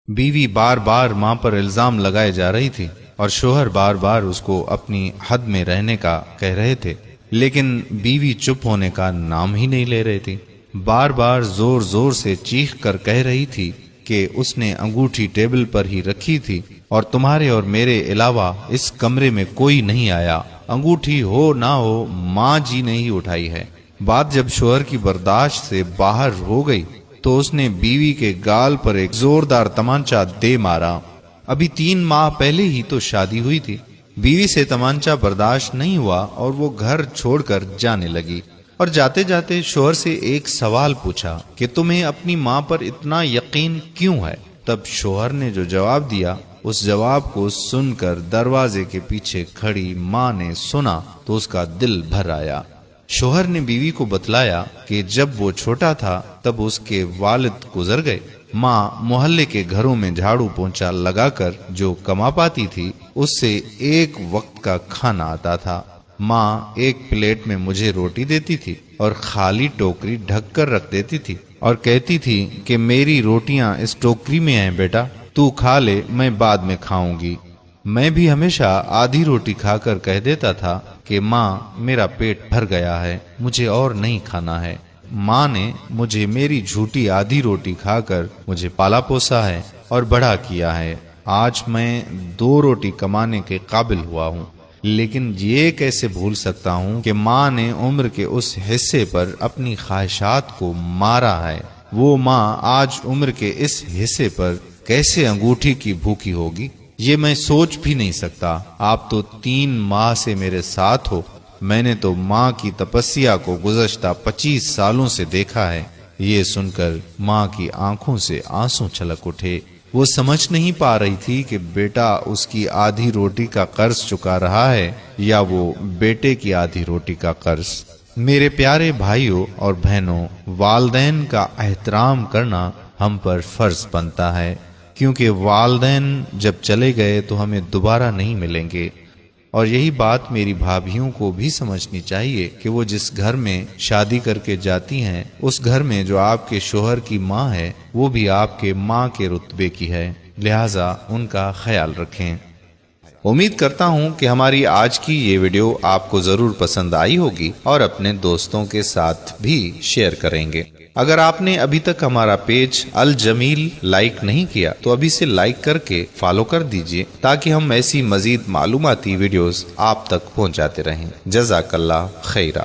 بیوی بار بار ماں پر الزام لگائے جا رہی تھی اور شوہر بار بار اس کو اپنی حد میں رہنے کا کہہ رہے تھے، لیکن بیوی چپ ہونے کا نام ہی نہیں لے رہی تھی۔ بار بار زور زور سے چیخ کر کہہ رہی تھی کہ اس نے انگوٹھی ٹیبل پر ہی رکھی تھی اور تمہارے اور میرے علاوہ اس کمرے میں کوئی نہیں آیا، انگوٹھی ہو نہ ہو ماں جی نے ہی اٹھائی ہے۔ بات جب شوہر کی برداشت سے باہر ہو گئی تو اس نے بیوی کے گال پر ایک زوردار تمانچہ دے مارا۔ ابھی 3 ماہ پہلے ہی تو شادی ہوئی تھی۔ بیوی سے تمانچہ برداشت نہیں ہوا اور وہ گھر چھوڑ کر جانے لگی، اور جاتے جاتے شوہر سے ایک سوال پوچھا کہ تمہیں اپنی ماں پر اتنا یقین کیوں ہے؟ تب شوہر نے جو جواب دیا، اس جواب کو سن کر دروازے کے پیچھے کھڑی ماں نے سنا تو اس کا دل بھر آیا۔ شوہر نے بیوی کو بتلایا کہ جب وہ چھوٹا تھا تب اس کے والد گزر گئے۔ ماں محلے کے گھروں میں جھاڑو پونچھا لگا کر جو کما پاتی تھی اس سے ایک وقت کا کھانا آتا تھا۔ ماں ایک پلیٹ میں مجھے روٹی دیتی تھی اور خالی ٹوکری ڈھک کر رکھ دیتی تھی اور کہتی تھی کہ میری روٹیاں اس ٹوکری میں ہیں بیٹا، تو کھا لے، میں بعد میں کھاؤں گی۔ میں بھی ہمیشہ آدھی روٹی کھا کر کہہ دیتا تھا کہ ماں میرا پیٹ بھر گیا ہے، مجھے اور نہیں کھانا ہے۔ ماں نے مجھے میری جھوٹی آدھی روٹی کھا کر مجھے پالا پوسا ہے اور بڑا کیا ہے۔ آج میں 2 روٹی کمانے کے قابل ہوا ہوں، لیکن یہ کیسے بھول سکتا ہوں کہ ماں نے عمر کے اس حصے پر اپنی خواہشات کو مارا ہے۔ وہ ماں آج عمر کے اس حصے پر کیسے انگوٹھی کی بھوکی ہوگی، یہ میں سوچ بھی نہیں سکتا۔ آپ تو 3 ماہ سے میرے ساتھ ہو، میں نے تو ماں کی تپسیا کو گزشتہ 25 سالوں سے دیکھا ہے۔ یہ سن کر ماں کی آنکھوں سے آنسو چھلک اٹھے۔ وہ سمجھ نہیں پا رہی تھی کہ بیٹا اس کی آدھی روٹی کا قرض چکا رہا ہے یا وہ بیٹے کی آدھی روٹی کا قرض۔ میرے پیارے بھائیوں اور بہنوں، والدین کا احترام کرنا ہم پر فرض بنتا ہے، کیونکہ والدین جب چلے گئے تو ہمیں دوبارہ نہیں ملیں گے۔ اور یہی بات میری بھابھیوں کو بھی سمجھنی چاہیے کہ وہ جس گھر میں شادی کر کے جاتی ہیں اس گھر میں جو آپ کے شوہر کی ماں ہے وہ بھی آپ کے ماں کے رتبے کی ہے، لہٰذا ان کا خیال رکھیں۔ امید کرتا ہوں کہ ہماری آج کی یہ ویڈیو آپ کو ضرور پسند آئی ہوگی اور اپنے دوستوں کے ساتھ بھی شیئر کریں گے۔ اگر آپ نے ابھی تک ہمارا پیج الجمیل لائک نہیں کیا تو ابھی سے لائک کر کے فالو کر دیجئے تاکہ ہم ایسی مزید معلوماتی ویڈیوز آپ تک پہنچاتے رہیں۔ جزاک اللہ خیرہ۔